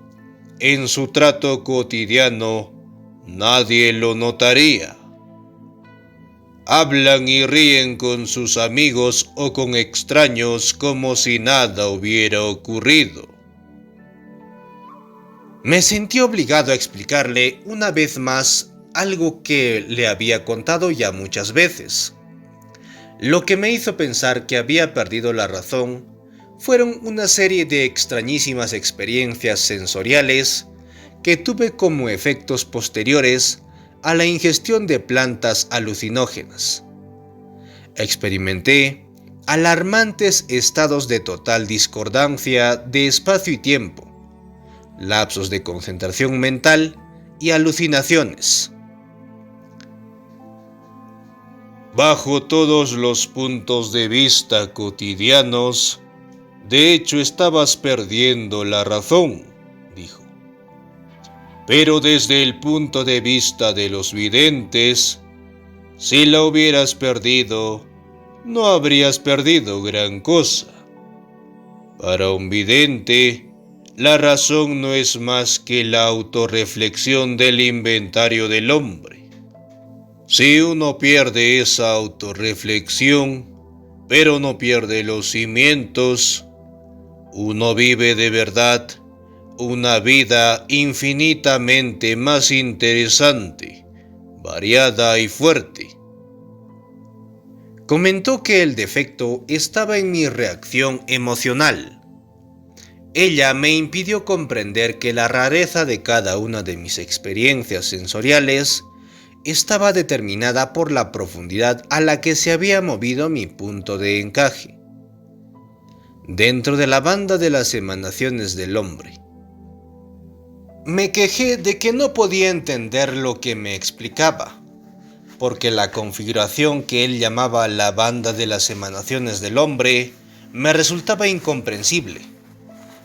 en su trato cotidiano nadie lo notaría. Hablan y ríen con sus amigos o con extraños como si nada hubiera ocurrido. Me sentí obligado a explicarle una vez más algo que le había contado ya muchas veces. Lo que me hizo pensar que había perdido la razón fueron una serie de extrañísimas experiencias sensoriales que tuve como efectos posteriores a la ingestión de plantas alucinógenas. Experimenté alarmantes estados de total discordancia de espacio y tiempo, lapsos de concentración mental y alucinaciones. Bajo todos los puntos de vista cotidianos, de hecho estabas perdiendo la razón, dijo. Pero desde el punto de vista de los videntes, si la hubieras perdido, no habrías perdido gran cosa. Para un vidente, la razón no es más que la autorreflexión del inventario del hombre. Si uno pierde esa autorreflexión, pero no pierde los cimientos, uno vive de verdad una vida infinitamente más interesante, variada y fuerte. Comentó que el defecto estaba en mi reacción emocional. Ella me impidió comprender que la rareza de cada una de mis experiencias sensoriales estaba determinada por la profundidad a la que se había movido mi punto de encaje, dentro de la banda de las emanaciones del hombre. Me quejé de que no podía entender lo que me explicaba, porque la configuración que él llamaba la banda de las emanaciones del hombre me resultaba incomprensible.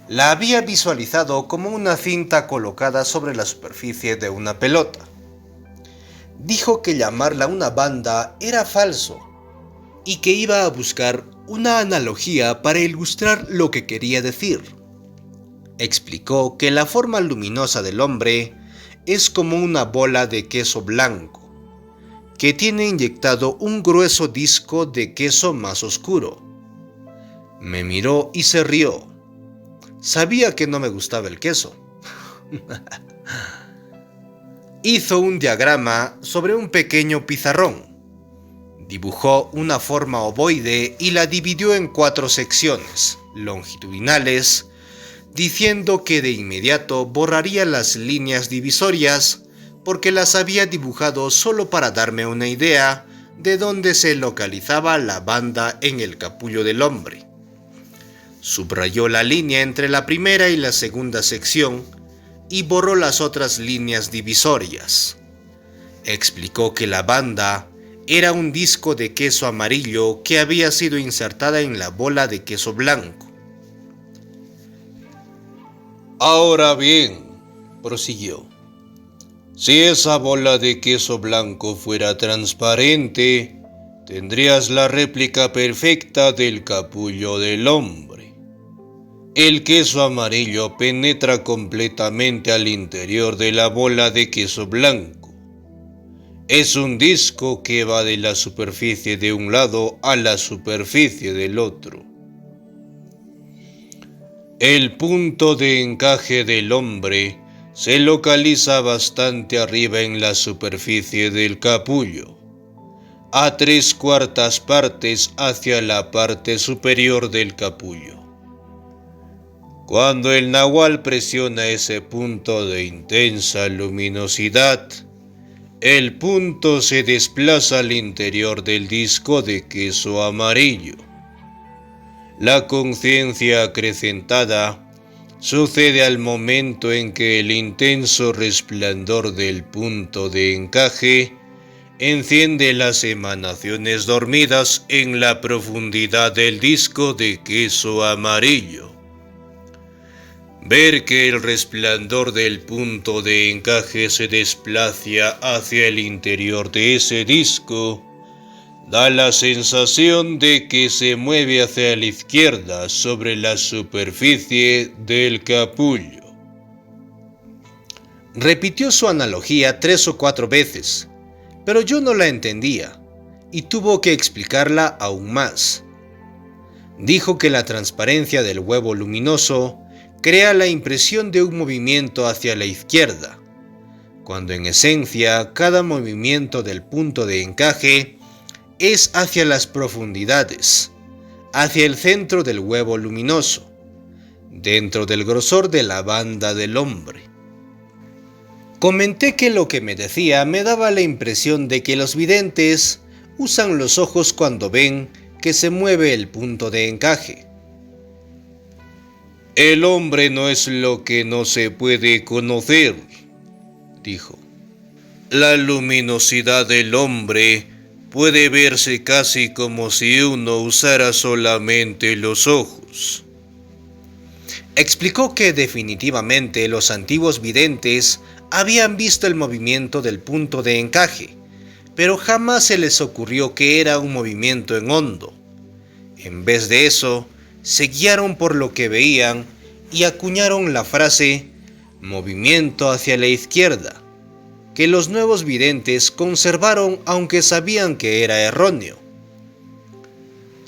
La había visualizado como una cinta colocada sobre la superficie de una pelota. Dijo que llamarla una banda era falso y que iba a buscar una analogía para ilustrar lo que quería decir. Explicó que la forma luminosa del hombre es como una bola de queso blanco, que tiene inyectado un grueso disco de queso más oscuro. Me miró y se rió. Sabía que no me gustaba el queso. Hizo un diagrama sobre un pequeño pizarrón. Dibujó una forma ovoide y la dividió en 4 secciones longitudinales, diciendo que de inmediato borraría las líneas divisorias porque las había dibujado solo para darme una idea de dónde se localizaba la banda en el capullo del hombre. Subrayó la línea entre la primera y la segunda sección y borró las otras líneas divisorias. Explicó que la banda era un disco de queso amarillo que había sido insertada en la bola de queso blanco. Ahora bien, prosiguió, si esa bola de queso blanco fuera transparente, tendrías la réplica perfecta del capullo del hombre. El queso amarillo penetra completamente al interior de la bola de queso blanco. Es un disco que va de la superficie de un lado a la superficie del otro. El punto de encaje del hombre se localiza bastante arriba en la superficie del capullo, a 3/4 partes hacia la parte superior del capullo. Cuando el nahual presiona ese punto de intensa luminosidad, el punto se desplaza al interior del disco de queso amarillo. La conciencia acrecentada sucede al momento en que el intenso resplandor del punto de encaje enciende las emanaciones dormidas en la profundidad del disco de queso amarillo. Ver que el resplandor del punto de encaje se desplaza hacia el interior de ese disco da la sensación de que se mueve hacia la izquierda sobre la superficie del capullo. Repitió su analogía 3 o 4 veces, pero yo no la entendía, y tuvo que explicarla aún más. Dijo que la transparencia del huevo luminoso crea la impresión de un movimiento hacia la izquierda, cuando en esencia cada movimiento del punto de encaje es hacia las profundidades, hacia el centro del huevo luminoso, dentro del grosor de la banda del hombre. Comenté que lo que me decía me daba la impresión de que los videntes usan los ojos cuando ven que se mueve el punto de encaje. El hombre no es lo que no se puede conocer, dijo. La luminosidad del hombre puede verse casi como si uno usara solamente los ojos. Explicó que definitivamente los antiguos videntes habían visto el movimiento del punto de encaje, pero jamás se les ocurrió que era un movimiento en hondo. En vez de eso, se guiaron por lo que veían y acuñaron la frase «movimiento hacia la izquierda», que los nuevos videntes conservaron aunque sabían que era erróneo.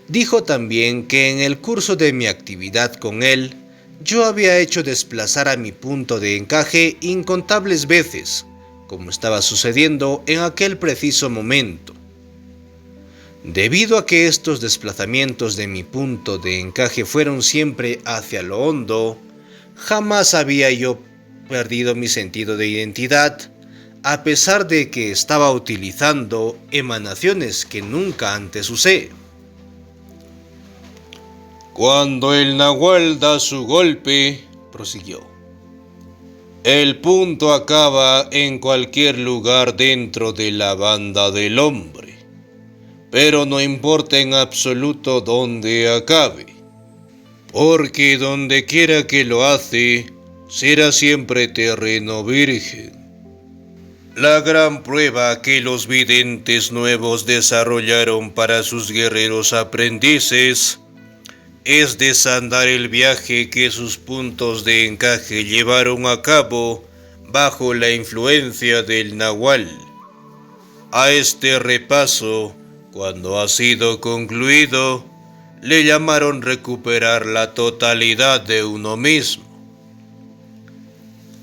Dijo también que en el curso de mi actividad con él, yo había hecho desplazar a mi punto de encaje incontables veces, como estaba sucediendo en aquel preciso momento. Debido a que estos desplazamientos de mi punto de encaje fueron siempre hacia lo hondo, jamás había yo perdido mi sentido de identidad, a pesar de que estaba utilizando emanaciones que nunca antes usé. Cuando el nahual da su golpe, prosiguió, el punto acaba en cualquier lugar dentro de la banda del hombre, pero no importa en absoluto dónde acabe, porque donde quiera que lo hace, será siempre terreno virgen. La gran prueba que los videntes nuevos desarrollaron para sus guerreros aprendices es desandar el viaje que sus puntos de encaje llevaron a cabo bajo la influencia del nahual. A este repaso, cuando ha sido concluido, le llamaron recuperar la totalidad de uno mismo.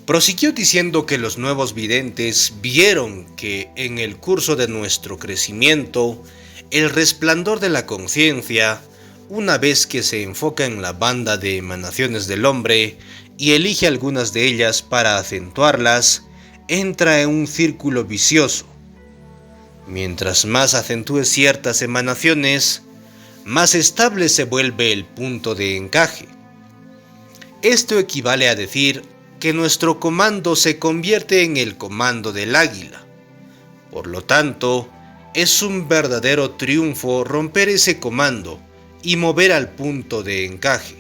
Prosiguió diciendo que los nuevos videntes vieron que en el curso de nuestro crecimiento, el resplandor de la conciencia, una vez que se enfoca en la banda de emanaciones del hombre y elige algunas de ellas para acentuarlas, entra en un círculo vicioso. Mientras más acentúe ciertas emanaciones, más estable se vuelve el punto de encaje. Esto equivale a decir que nuestro comando se convierte en el comando del águila. Por lo tanto, es un verdadero triunfo romper ese comando y mover al punto de encaje.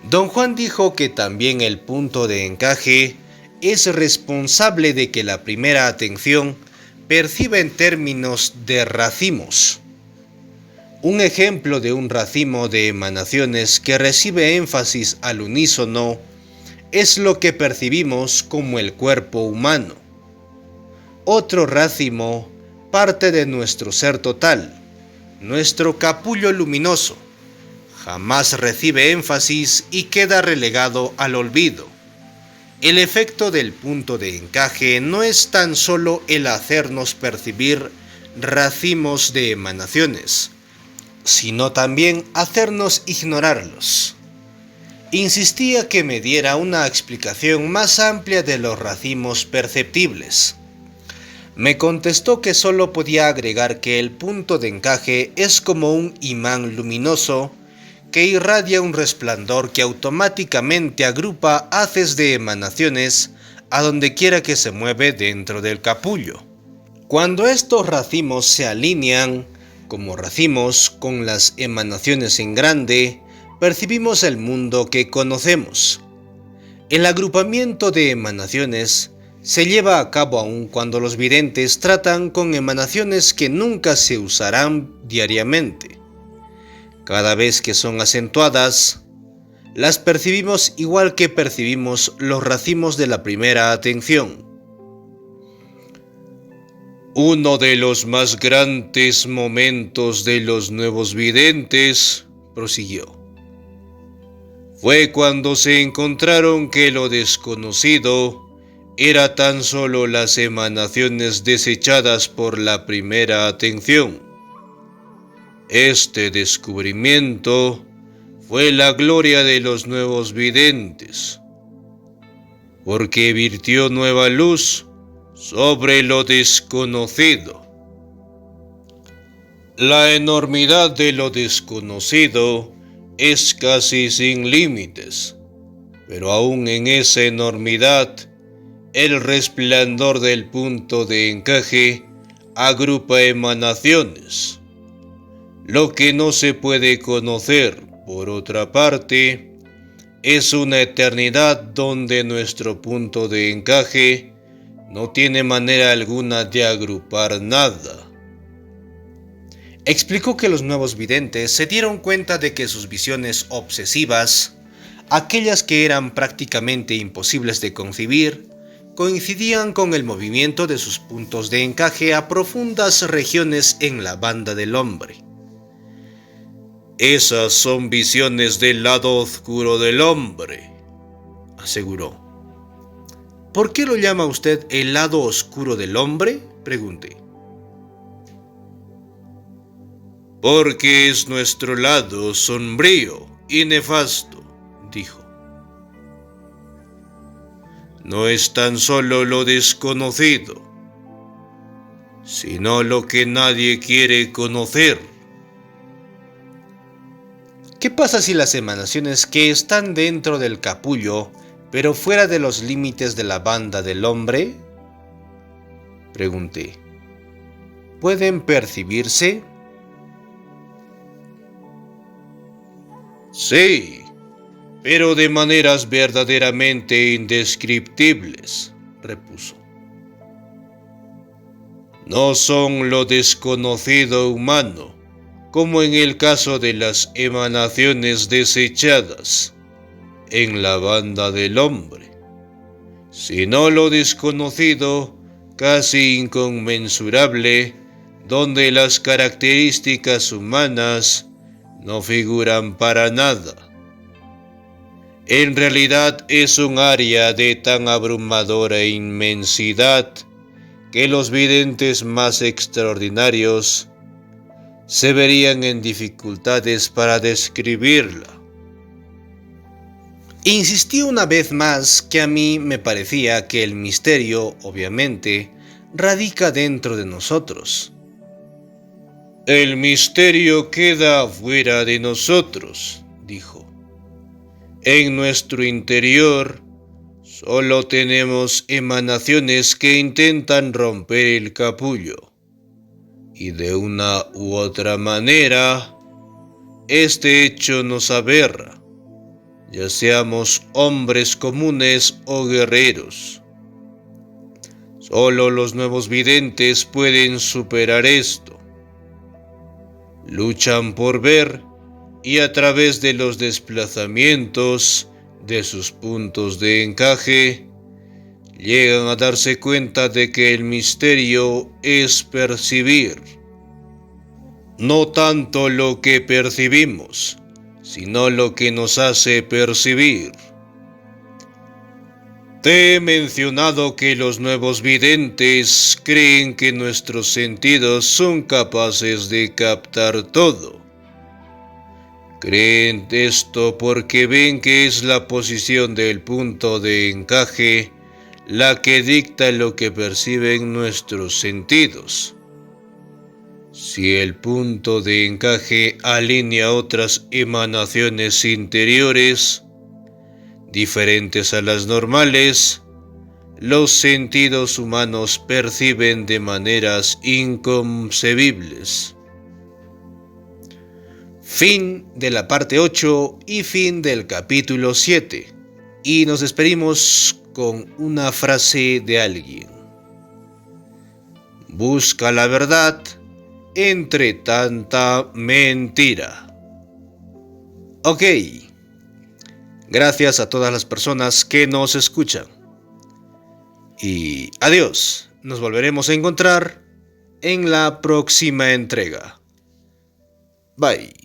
Don Juan dijo que también el punto de encaje es responsable de que la primera atención perciba en términos de racimos. Un ejemplo de un racimo de emanaciones que recibe énfasis al unísono es lo que percibimos como el cuerpo humano. Otro racimo parte de nuestro ser total, nuestro capullo luminoso, jamás recibe énfasis y queda relegado al olvido. El efecto del punto de encaje no es tan solo el hacernos percibir racimos de emanaciones, sino también hacernos ignorarlos. Insistía que me diera una explicación más amplia de los racimos perceptibles. Me contestó que solo podía agregar que el punto de encaje es como un imán luminoso que irradia un resplandor que automáticamente agrupa haces de emanaciones a donde quiera que se mueve dentro del capullo. Cuando estos racimos se alinean, como racimos, con las emanaciones en grande, percibimos el mundo que conocemos. El agrupamiento de emanaciones se lleva a cabo aun cuando los videntes tratan con emanaciones que nunca se usarán diariamente. Cada vez que son acentuadas, las percibimos igual que percibimos los racimos de la primera atención. Uno de los más grandes momentos de los nuevos videntes, prosiguió, fue cuando se encontraron que lo desconocido era tan solo las emanaciones desechadas por la primera atención. Este descubrimiento fue la gloria de los nuevos videntes, porque virtió nueva luz sobre lo desconocido. La enormidad de lo desconocido es casi sin límites, pero aún en esa enormidad, el resplandor del punto de encaje agrupa emanaciones. Lo que no se puede conocer, por otra parte, es una eternidad donde nuestro punto de encaje no tiene manera alguna de agrupar nada. Explicó que los nuevos videntes se dieron cuenta de que sus visiones obsesivas, aquellas que eran prácticamente imposibles de concebir, coincidían con el movimiento de sus puntos de encaje a profundas regiones en la banda del hombre. Esas son visiones del lado oscuro del hombre, aseguró. ¿Por qué lo llama usted el lado oscuro del hombre?, pregunté. Porque es nuestro lado sombrío y nefasto, dijo. No es tan solo lo desconocido, sino lo que nadie quiere conocer. ¿Qué pasa si las emanaciones que están dentro del capullo, pero fuera de los límites de la banda del hombre?, pregunté. ¿Pueden percibirse? Sí, pero de maneras verdaderamente indescriptibles, repuso. No son lo desconocido humano, como en el caso de las emanaciones desechadas en la banda del hombre, sino lo desconocido, casi inconmensurable, donde las características humanas no figuran para nada. En realidad es un área de tan abrumadora inmensidad que los videntes más extraordinarios se verían en dificultades para describirla. Insistí una vez más que a mí me parecía que el misterio, obviamente, radica dentro de nosotros. El misterio queda fuera de nosotros, dijo. En nuestro interior solo tenemos emanaciones que intentan romper el capullo. Y de una u otra manera, este hecho nos aberra, ya seamos hombres comunes o guerreros. Solo los nuevos videntes pueden superar esto. Luchan por ver y a través de los desplazamientos de sus puntos de encaje, llegan a darse cuenta de que el misterio es percibir. No tanto lo que percibimos, sino lo que nos hace percibir. Te he mencionado que los nuevos videntes creen que nuestros sentidos son capaces de captar todo. Creen esto porque ven que es la posición del punto de encaje la que dicta lo que perciben nuestros sentidos. Si el punto de encaje alinea otras emanaciones interiores, diferentes a las normales, los sentidos humanos perciben de maneras inconcebibles. Fin de la parte 8 y fin del capítulo 7. Y nos despedimos con una frase de alguien. Busca la verdad entre tanta mentira. Ok. Gracias a todas las personas que nos escuchan. Y adiós. Nos volveremos a encontrar en la próxima entrega. Bye.